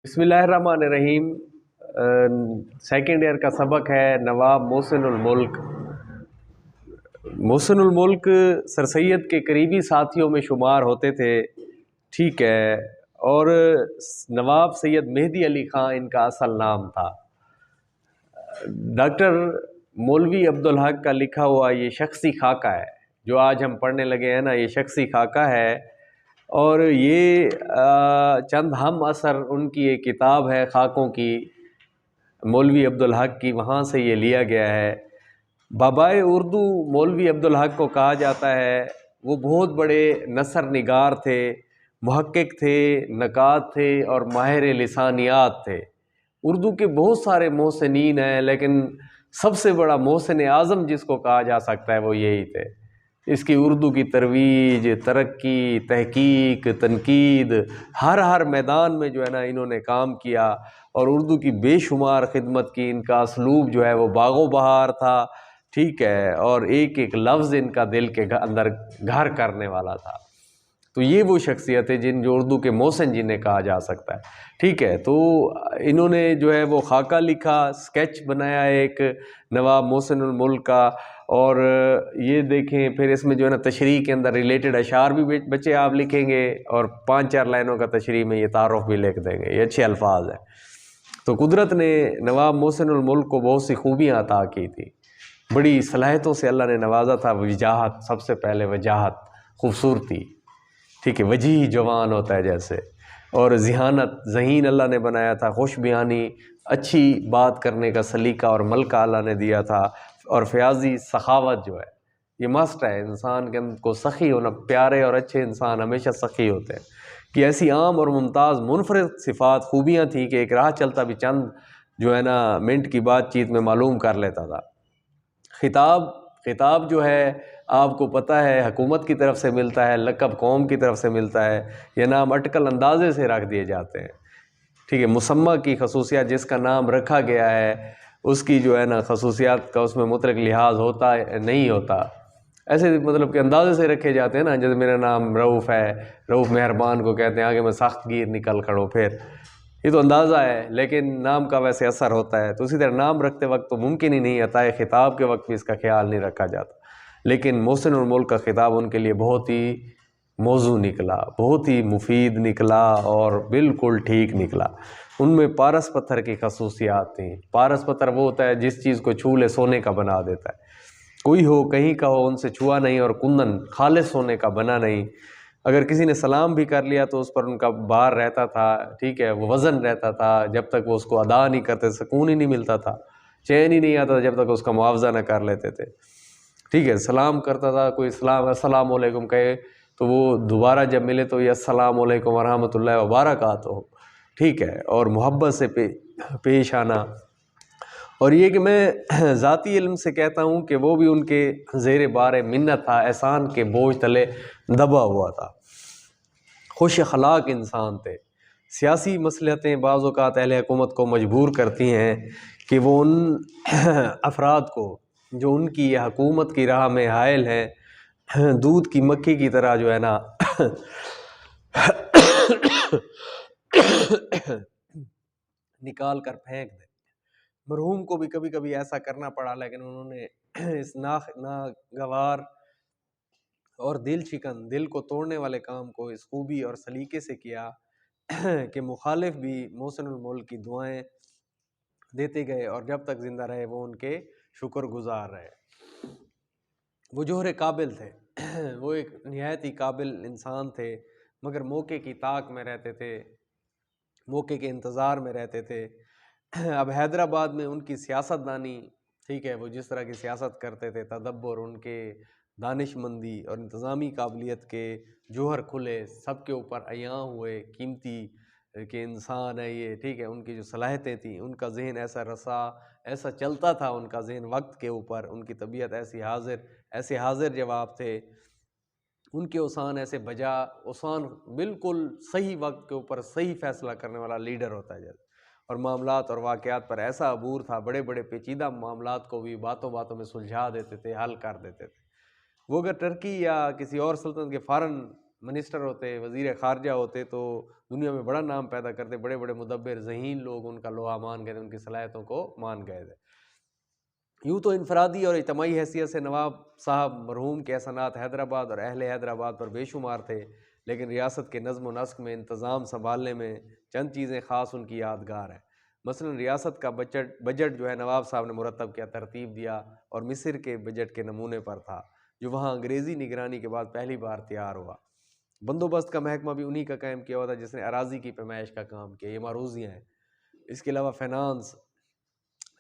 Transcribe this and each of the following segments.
بسم اللہ الرحمن الرحیم۔ سیکنڈ ایئر کا سبق ہے نواب محسن الملک۔ محسن الملک سر سید کے قریبی ساتھیوں میں شمار ہوتے تھے، ٹھیک ہے، اور نواب سید مہدی علی خان ان کا اصل نام تھا۔ ڈاکٹر مولوی عبدالحق کا لکھا ہوا یہ شخصی خاکہ ہے جو آج ہم پڑھنے لگے ہیں نا، یہ شخصی خاکہ ہے، اور یہ چند ہم اثر ان کی ایک کتاب ہے خاکوں کی، مولوی عبدالحق کی، وہاں سے یہ لیا گیا ہے۔ بابائے اردو مولوی عبدالحق کو کہا جاتا ہے، وہ بہت بڑے نثر نگار تھے، محقق تھے، نقاد تھے اور ماہر لسانیات تھے۔ اردو کے بہت سارے محسنین ہیں، لیکن سب سے بڑا محسن اعظم جس کو کہا جا سکتا ہے وہ یہی تھے۔ اس کی اردو کی ترویج، ترقی، تحقیق، تنقید، ہر میدان میں جو ہے نا انہوں نے کام کیا، اور اردو کی بے شمار خدمت کی۔ ان کا اسلوب جو ہے وہ باغ و بہار تھا، ٹھیک ہے، اور ایک ایک لفظ ان کا دل کے اندر گھر کرنے والا تھا۔ تو یہ وہ شخصیت ہے جو اردو کے محسن جنہیں کہا جا سکتا ہے، ٹھیک ہے۔ تو انہوں نے جو ہے وہ خاکہ لکھا، سکیچ بنایا ایک نواب محسن الملک کا، اور یہ دیکھیں پھر اس میں جو ہے نا تشریح کے اندر ریلیٹڈ اشعار بھی بچے آپ لکھیں گے، اور 5-4 لائنوں کا تشریح میں یہ تعارف بھی لکھ دیں گے، یہ اچھے الفاظ ہیں۔ تو قدرت نے نواب محسن الملک کو بہت سی خوبیاں عطا کی تھی، بڑی صلاحیتوں سے اللہ نے نوازا تھا۔ وجاہت، سب سے پہلے وجاہت، خوبصورتی، ٹھیک ہے، وجیح جوان ہوتا ہے جیسے، اور ذہانت، ذہین اللہ نے بنایا تھا، خوش بیانی، اچھی بات کرنے کا سلیقہ اور ملکہ اللہ نے دیا تھا، اور فیاضی، سخاوت جو ہے یہ مسٹ ہے انسان کے اندر کو سخی ہونا۔ پیارے اور اچھے انسان ہمیشہ سخی ہوتے ہیں، کہ ایسی عام اور ممتاز منفرد صفات، خوبیاں تھیں کہ ایک راہ چلتا بھی چند جو ہے نا منٹ کی بات چیت میں معلوم کر لیتا تھا۔ خطاب جو ہے آپ کو پتہ ہے حکومت کی طرف سے ملتا ہے، لقب قوم کی طرف سے ملتا ہے، یہ نام اٹکل اندازے سے رکھ دیے جاتے ہیں، ٹھیک ہے۔ مسمہ کی خصوصیات، جس کا نام رکھا گیا ہے اس کی جو ہے نا خصوصیات کا اس میں مطلق لحاظ ہوتا ہے نہیں ہوتا، ایسے مطلب کہ اندازے سے رکھے جاتے ہیں نا، جیسے میرا نام رؤف ہے، رؤف مہربان کو کہتے ہیں، آگے میں سخت گیر نکل کھڑوں، پھر یہ تو اندازہ ہے، لیکن نام کا ویسے اثر ہوتا ہے۔ تو اسی طرح نام رکھتے وقت تو ممکن ہی نہیں آتا ہے، خطاب کے وقت بھی اس کا خیال نہیں رکھا جاتا، لیکن محسن الملک کا خطاب ان کے لیے بہت ہی موزوں نکلا، بہت ہی مفید نکلا، اور بالکل ٹھیک نکلا۔ ان میں پارس پتھر کی خصوصیات تھیں۔ پارس پتھر وہ ہوتا ہے جس چیز کو چھو لے سونے کا بنا دیتا ہے، کوئی ہو کہیں کا ہو ان سے چھوا نہیں، اور کندن خالص سونے کا بنا نہیں۔ اگر کسی نے سلام بھی کر لیا تو اس پر ان کا بار رہتا تھا، ٹھیک ہے، وہ وزن رہتا تھا، جب تک وہ اس کو ادا نہیں کرتے سکون ہی نہیں ملتا تھا، چین ہی نہیں آتا جب تک اس کا معاوضہ نہ کر لیتے تھے، ٹھیک ہے۔ سلام کرتا تھا کوئی، السلام علیکم کہے تو وہ دوبارہ جب ملے تو یہ السلام علیکم ورحمۃ اللہ وبرکاتہ، ٹھیک ہے، اور محبت سے پیش آنا۔ اور یہ کہ میں ذاتی علم سے کہتا ہوں کہ وہ بھی ان کے زیر بار منت تھا، احسان کے بوجھ تلے دبا ہوا تھا، خوش اخلاق انسان تھے۔ سیاسی مصلحتیں بعض اوقات اہل حکومت کو مجبور کرتی ہیں کہ وہ ان افراد کو جو ان کی حکومت کی راہ میں حائل ہیں، دودھ کی مکھی کی طرح جو ہے نا نکال کر پھینک دیں۔ مرحوم کو بھی کبھی کبھی ایسا کرنا پڑا، لیکن انہوں نے اس ناگوار اور دل شکن، دل کو توڑنے والے کام کو اس خوبی اور سلیقے سے کیا کہ مخالف بھی محسن الملک کی دعائیں دیتے گئے، اور جب تک زندہ رہے وہ ان کے شکر گزار رہے۔ وہ جوہر قابل تھے، وہ ایک نہایت ہی قابل انسان تھے، مگر موقع کی طاق میں رہتے تھے، موقع کے انتظار میں رہتے تھے۔ اب حیدرآباد میں ان کی سیاست دانی، ٹھیک ہے، وہ جس طرح کی سیاست کرتے تھے، تدبر، ان کے دانش مندی اور انتظامی قابلیت کے جوہر کھلے، سب کے اوپر عیاں ہوئے، قیمتی کہ انسان ہے یہ، ٹھیک ہے۔ ان کی جو صلاحیتیں تھیں، ان کا ذہن ایسا رسا، ایسا چلتا تھا ان کا ذہن وقت کے اوپر، ان کی طبیعت ایسے حاضر جواب تھے، ان کے اوسان ایسے بجا، اوسان بالکل صحیح وقت کے اوپر صحیح فیصلہ کرنے والا لیڈر ہوتا ہے جیسے، اور معاملات اور واقعات پر ایسا عبور تھا، بڑے بڑے پیچیدہ معاملات کو بھی باتوں باتوں میں سلجھا دیتے تھے، حل کر دیتے تھے۔ وہ اگر ترکی یا کسی اور سلطنت کے فوراً منسٹر ہوتے، وزیر خارجہ ہوتے تو دنیا میں بڑا نام پیدا کرتے، بڑے بڑے مدبر ذہین لوگ ان کا لوہا مان گئے تھے، ان کی صلاحیتوں کو مان گئے تھے۔ یوں تو انفرادی اور اجتماعی حیثیت سے نواب صاحب مرحوم کے احسانات حیدرآباد اور اہل حیدرآباد پر بے شمار تھے، لیکن ریاست کے نظم و نسق میں انتظام سنبھالنے میں چند چیزیں خاص ان کی یادگار ہیں۔ مثلا ریاست کا بجٹ جو ہے نواب صاحب نے مرتب کیا، ترتیب دیا، اور مصر کے بجٹ کے نمونے پر تھا، جو وہاں انگریزی نگرانی کے بعد پہلی بار تیار ہوا۔ بندوبست کا محکمہ بھی انہی کا قائم کیا ہوا تھا جس نے اراضی کی پیمائش کا کام کیا، یہ معروضیاں ہیں۔ اس کے علاوہ فینانس،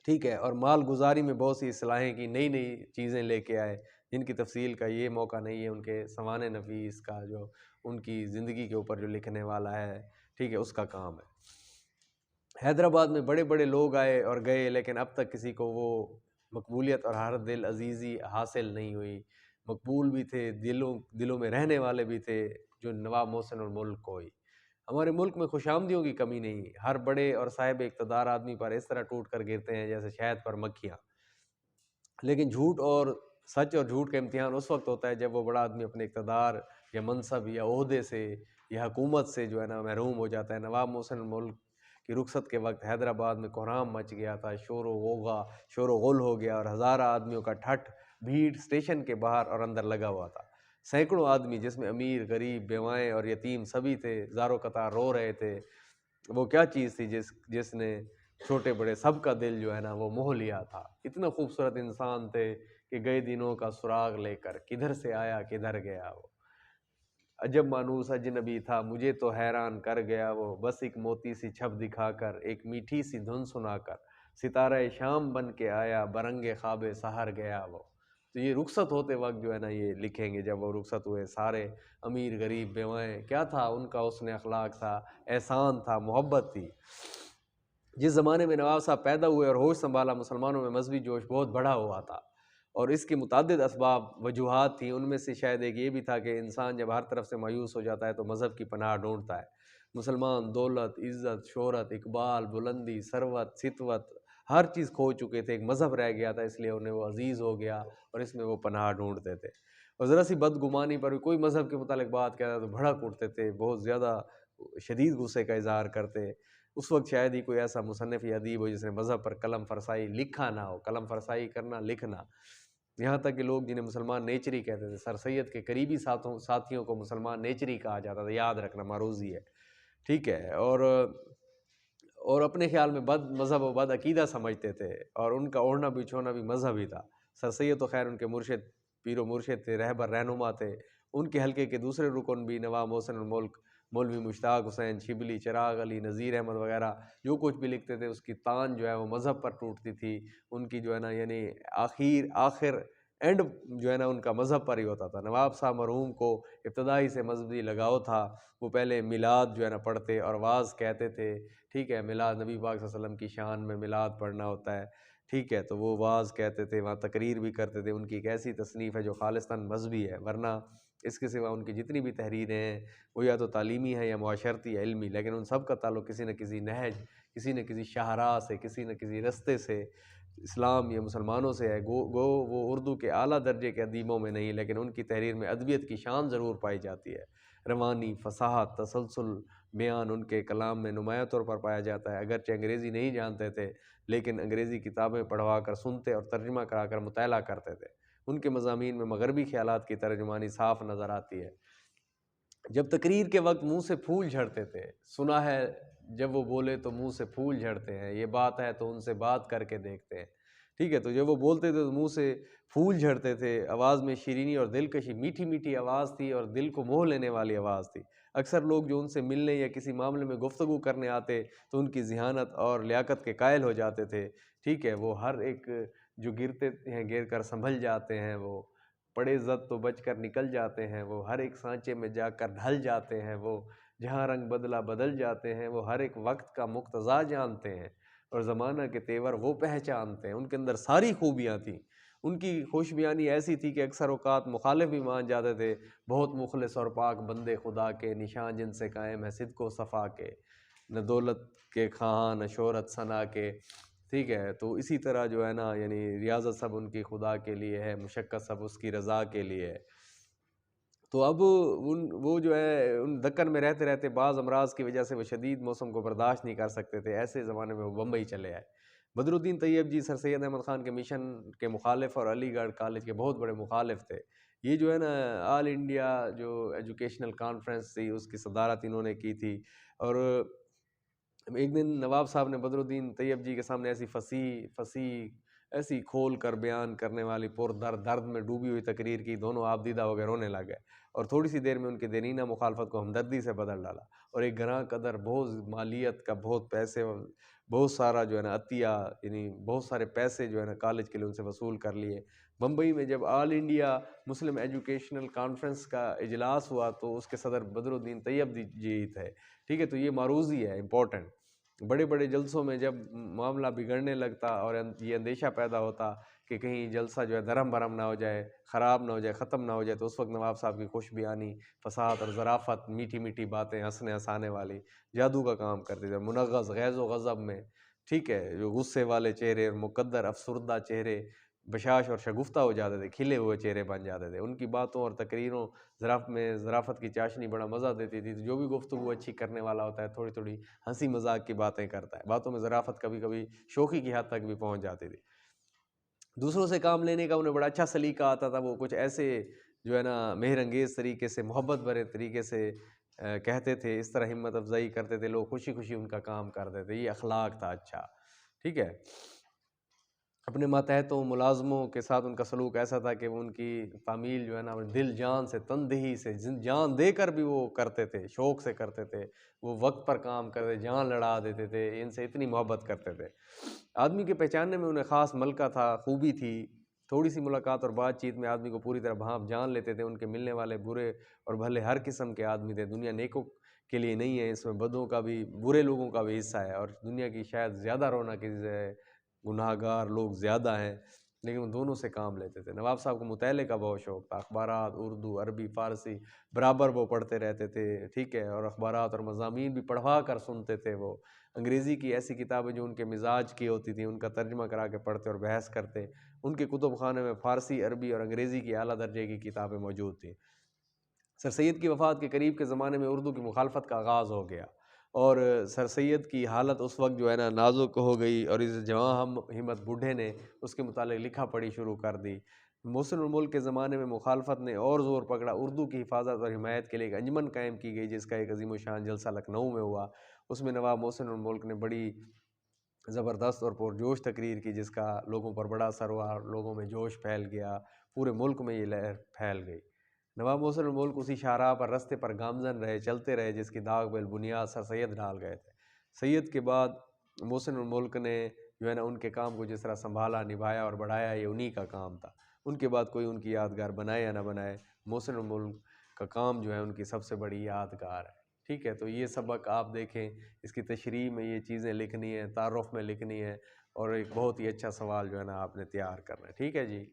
ٹھیک ہے، اور مال گزاری میں بہت سی اصلاحیں کی، نئی نئی چیزیں لے کے آئے، جن کی تفصیل کا یہ موقع نہیں ہے، ان کے سوانح نفیس کا جو ان کی زندگی کے اوپر جو لکھنے والا ہے، ٹھیک ہے، اس کا کام ہے۔ حیدرآباد میں بڑے بڑے لوگ آئے اور گئے، لیکن اب تک کسی کو وہ مقبولیت اور ہر دل عزیزی حاصل نہیں ہوئی۔ مقبول بھی تھے، دلوں میں رہنے والے بھی تھے، جو نواب محسن الملک کوئی۔ ہمارے ملک میں خوش آمدیوں کی کمی نہیں، ہر بڑے اور صاحب اقتدار آدمی پر اس طرح ٹوٹ کر گرتے ہیں جیسے شہد پر مکھیاں۔ لیکن سچ اور جھوٹ کا امتحان اس وقت ہوتا ہے جب وہ بڑا آدمی اپنے اقتدار یا منصب یا عہدے سے یا حکومت سے جو ہے نا محروم ہو جاتا ہے۔ نواب محسن الملک کی رخصت کے وقت حیدرآباد میں کہرام مچ گیا تھا، شور و غل ہو گیا، اور ہزارہ آدمیوں کا ٹھٹ بھیڑ اسٹیشن کے باہر اور اندر لگا ہوا تھا۔ سینکڑوں آدمی جس میں امیر، غریب، بیوائیں اور یتیم سبھی تھے، زاروں قطار رو رہے تھے۔ وہ کیا چیز تھی جس نے چھوٹے بڑے سب کا دل جو ہے نا وہ موہ لیا تھا۔ اتنا خوبصورت انسان تھے کہ گئے دنوں کا سراغ لے کر کدھر سے آیا کدھر گیا وہ۔ عجب مانوس اجنبی تھا مجھے تو حیران کر گیا وہ، بس ایک موتی سی چھپ دکھا کر، ایک میٹھی سی دھن سنا کر، ستارہ شام بن کے آیا، برنگ خواب سحر گیا وہ۔ تو یہ رخصت ہوتے وقت جو ہے نا یہ لکھیں گے، جب وہ رخصت ہوئے سارے امیر غریب بیوائیں، کیا تھا ان کا حسن اخلاق تھا، احسان تھا، محبت تھی۔ جس زمانے میں نواب صاحب پیدا ہوئے اور ہوش سنبھالا، مسلمانوں میں مذہبی جوش بہت بڑھا ہوا تھا، اور اس کی متعدد اسباب وجوہات تھیں۔ ان میں سے شاید ایک یہ بھی تھا کہ انسان جب ہر طرف سے مایوس ہو جاتا ہے تو مذہب کی پناہ ڈھونڈتا ہے۔ مسلمان دولت، عزت، شہرت، اقبال، بلندی، ثروت، سطوت، ہر چیز کھو چکے تھے، ایک مذہب رہ گیا تھا، اس لیے انہیں وہ عزیز ہو گیا اور اس میں وہ پناہ ڈھونڈتے تھے۔ اور ذرا سی بدگمانی پر بھی کوئی مذہب کے متعلق بات کہتا تو بھڑک اٹھتے تھے، بہت زیادہ شدید غصے کا اظہار کرتے۔ اس وقت شاید ہی کوئی ایسا مصنف یا ادیب ہو جس نے مذہب پر قلم فرسائی لکھا نہ ہو۔ قلم فرسائی کرنا، لکھنا، یہاں تک کہ لوگ جنہیں مسلمان نیچری کہتے تھے، سر سید کے قریبی ساتھیوں کو مسلمان نیچری کہا جاتا تھا، یاد رکھنا معروضی ہے، ٹھیک ہے، اور اپنے خیال میں بد مذہب و بد عقیدہ سمجھتے تھے، اور ان کا اوڑھنا بچھونا بھی مذہب ہی تھا۔ سر سید تو خیر ان کے مرشد، پیر و مرشد تھے، رہبر رہنما تھے۔ ان کے حلقے کے دوسرے رکن بھی نواب محسن الملک، مولوی مشتاق حسین، شبلی، چراغ علی، نذیر احمد وغیرہ جو کچھ بھی لکھتے تھے، اس کی تان جو ہے وہ مذہب پر ٹوٹتی تھی۔ ان کی جو ہے نا یعنی آخر اینڈ جو ہے نا ان کا مذہب پر ہی ہوتا تھا۔ نواب صاحب مرحوم کو ابتدائی سے مذہبی لگاؤ تھا۔ وہ پہلے میلاد جو ہے نا پڑھتے اور واعظ کہتے تھے، ٹھیک ہے، میلاد نبی پاک صلی اللہ علیہ وسلم کی شان میں میلاد پڑھنا ہوتا ہے، ٹھیک ہے، تو وہ واعظ کہتے تھے، وہاں تقریر بھی کرتے تھے۔ ان کی ایک ایسی تصنیف ہے جو خالصتاً مذہبی ہے، ورنہ اس کے سوا ان کی جتنی بھی تحریریں ہیں وہ یا تو تعلیمی ہیں یا معاشرتی یا علمی، لیکن ان سب کا تعلق کسی نہ کسی نہج، کسی نہ کسی شاہراہ سے، کسی نہ کسی رستے سے اسلام یا مسلمانوں سے ہے۔ گو وہ اردو کے اعلیٰ درجے کے ادیبوں میں نہیں، لیکن ان کی تحریر میں ادبیت کی شان ضرور پائی جاتی ہے۔ روانی، فصاحت، تسلسل بیان ان کے کلام میں نمایاں طور پر پایا جاتا ہے۔ اگرچہ انگریزی نہیں جانتے تھے، لیکن انگریزی کتابیں پڑھوا کر سنتے اور ترجمہ کرا کر مطالعہ کرتے تھے۔ ان کے مضامین میں مغربی خیالات کی ترجمانی صاف نظر آتی ہے۔ جب تقریر کے وقت منہ سے پھول جھڑتے تھے، سنا ہے جب وہ بولے تو منہ سے پھول جھڑتے ہیں، یہ بات ہے تو ان سے بات کر کے دیکھتے ہیں، ٹھیک ہے، تو جب وہ بولتے تھے تو منہ سے پھول جھڑتے تھے۔ آواز میں شیرینی اور دلکشی، میٹھی میٹھی آواز تھی اور دل کو موہ لینے والی آواز تھی۔ اکثر لوگ جو ان سے ملنے یا کسی معاملے میں گفتگو کرنے آتے تو ان کی ذہانت اور لیاقت کے قائل ہو جاتے تھے، ٹھیک ہے، وہ ہر ایک جو گرتے ہیں گر کر سنبھل جاتے ہیں، وہ پڑے زد تو بچ کر نکل جاتے ہیں، وہ ہر ایک سانچے میں جا کر ڈھل جاتے ہیں، وہ جہاں رنگ بدلا بدل جاتے ہیں، وہ ہر ایک وقت کا مقتضا جانتے ہیں اور زمانہ کے تیور وہ پہچانتے ہیں۔ ان کے اندر ساری خوبیاں تھیں۔ ان کی خوش بیانی ایسی تھی کہ اکثر اوقات مخالف بھی مان جاتے تھے۔ بہت مخلص اور پاک بندے خدا کے، نشان جن سے قائم ہے صدق و صفا کے، نہ دولت کے خواہاں نہ شہرت ثنا کے، ٹھیک ہے، تو اسی طرح جو ہے نا یعنی ریاضت سب ان کی خدا کے لیے ہے، مشقت سب اس کی رضا کے لیے ہے۔ تو اب وہ جو ہے ان دکن میں رہتے رہتے بعض امراض کی وجہ سے وہ شدید موسم کو برداشت نہیں کر سکتے تھے، ایسے زمانے میں وہ بمبئی چلے آئے۔ بدر الدین طیب جی سر سید احمد خان کے مشن کے مخالف اور علی گڑھ کالج کے بہت بڑے مخالف تھے۔ یہ جو ہے نا آل انڈیا جو ایجوکیشنل کانفرنس تھی اس کی صدارت انہوں نے کی تھی، اور ایک دن نواب صاحب نے بدر الدین طیب جی کے سامنے ایسی فصیح ایسی کھول کر بیان کرنے والی درد میں ڈوبی ہوئی تقریر کی، دونوں آپ دیدہ ہو گئے، رونے لگ گئے، اور تھوڑی سی دیر میں ان کے دیرینہ مخالفت کو ہمدردی سے بدل ڈالا، اور ایک گراں قدر بہت مالیت کا بہت پیسے بہت سارا جو ہے نا عطیہ، یعنی بہت سارے پیسے جو ہے نا کالج کے لیے ان سے وصول کر لیے۔ بمبئی میں جب آل انڈیا مسلم ایجوکیشنل کانفرنس کا اجلاس ہوا تو اس کے صدر بدر الدین طیب جی تھے، ٹھیک ہے۔ تو یہ معروضی ہے امپورٹنٹ۔ بڑے بڑے جلسوں میں جب معاملہ بگڑنے لگتا اور یہ اندیشہ پیدا ہوتا کہ کہیں جلسہ جو ہے درہم برہم نہ ہو جائے، خراب نہ ہو جائے، ختم نہ ہو جائے، تو اس وقت نواب صاحب کی خوش بیانی، فصاحت اور ظرافت، میٹھی میٹھی باتیں، ہنسنے ہنسانے والی جادو کا کام کرتے تھے، منغص غیظ و غضب میں، ٹھیک ہے، جو غصے والے چہرے اور مقدر افسردہ چہرے بشاش اور شگفتہ ہو جاتے تھے، کھلے ہوئے چہرے بن جاتے تھے۔ ان کی باتوں اور تقریروں میں ظرافت کی چاشنی بڑا مزہ دیتی تھی۔ جو بھی گفتگو اچھی کرنے والا ہوتا ہے تھوڑی تھوڑی ہنسی مذاق کی باتیں کرتا ہے، باتوں میں ظرافت کبھی کبھی شوخی کی حد تک بھی پہنچ جاتی تھی۔ دوسروں سے کام لینے کا انہیں بڑا اچھا سلیقہ آتا تھا، وہ کچھ ایسے جو ہے نا مہر انگیز طریقے سے، محبت بھرے طریقے سے کہتے تھے، اس طرح ہمت افزائی کرتے تھے، لوگ خوشی خوشی ان کا کام کرتے تھے، یہ اخلاق تھا اچھا، ٹھیک ہے۔ اپنے ماتحتوں ملازموں کے ساتھ ان کا سلوک ایسا تھا کہ وہ ان کی تعمیل جو ہے نا دل جان سے، تندہی سے، جان دے کر بھی وہ کرتے تھے، شوق سے کرتے تھے، وہ وقت پر کام کرتے، جان لڑا دیتے تھے، ان سے اتنی محبت کرتے تھے۔ آدمی کے پہچاننے میں انہیں خاص ملکہ تھا، خوبی تھی، تھوڑی سی ملاقات اور بات چیت میں آدمی کو پوری طرح بھانپ جان لیتے تھے۔ ان کے ملنے والے برے اور بھلے ہر قسم کے آدمی تھے، دنیا نیکوں کے لیے نہیں ہے، اس میں بدوں کا بھی، برے لوگوں کا بھی حصہ ہے، اور دنیا کی شاید زیادہ رونق ہے، گناہ گار لوگ زیادہ ہیں، لیکن وہ دونوں سے کام لیتے تھے۔ نواب صاحب کو مطالعے کا بہت شوق تھا، اخبارات اردو عربی فارسی برابر وہ پڑھتے رہتے تھے، ٹھیک ہے، اور اخبارات اور مضامین بھی پڑھوا کر سنتے تھے۔ وہ انگریزی کی ایسی کتابیں جو ان کے مزاج کی ہوتی تھیں ان کا ترجمہ کرا کے پڑھتے اور بحث کرتے۔ ان کے کتب خانے میں فارسی عربی اور انگریزی کی اعلیٰ درجے کی کتابیں موجود تھیں۔ سر سید کی وفات کے قریب کے زمانے میں اردو کی مخالفت کا آغاز ہو گیا، اور سر سید کی حالت اس وقت جو ہے نا نازک ہو گئی، اور اس جواں ہمت بوڑھے نے اس کے متعلق لکھا پڑھی شروع کر دی۔ محسن الملک کے زمانے میں مخالفت نے اور زور پکڑا، اردو کی حفاظت اور حمایت کے لیے ایک انجمن قائم کی گئی، جس کا ایک عظیم الشان جلسہ لکھنؤ میں ہوا۔ اس میں نواب محسن الملک نے بڑی زبردست اور پرجوش تقریر کی، جس کا لوگوں پر بڑا اثر ہوا، لوگوں میں جوش پھیل گیا، پورے ملک میں یہ لہر پھیل گئی۔ نواب محسن الملک اسی شاہراہ پر رستے پر گامزن رہے، چلتے رہے، جس کی داغ بالبنیاد سر سید ڈال گئے تھے۔ سید کے بعد محسن الملک نے جو ہے نا ان کے کام کو جس طرح سنبھالا، نبھایا اور بڑھایا، یہ انہی کا کام تھا۔ ان کے بعد کوئی ان کی یادگار بنائے یا نہ بنائے، محسن الملک کا کام جو ہے ان کی سب سے بڑی یادگار ہے، ٹھیک ہے۔ تو یہ سبق آپ دیکھیں، اس کی تشریح میں یہ چیزیں لکھنی ہے، تعارف میں لکھنی ہے، اور ایک بہت ہی اچھا سوال جو ہے نا آپ نے تیار کرنا ہے، ٹھیک ہے جی۔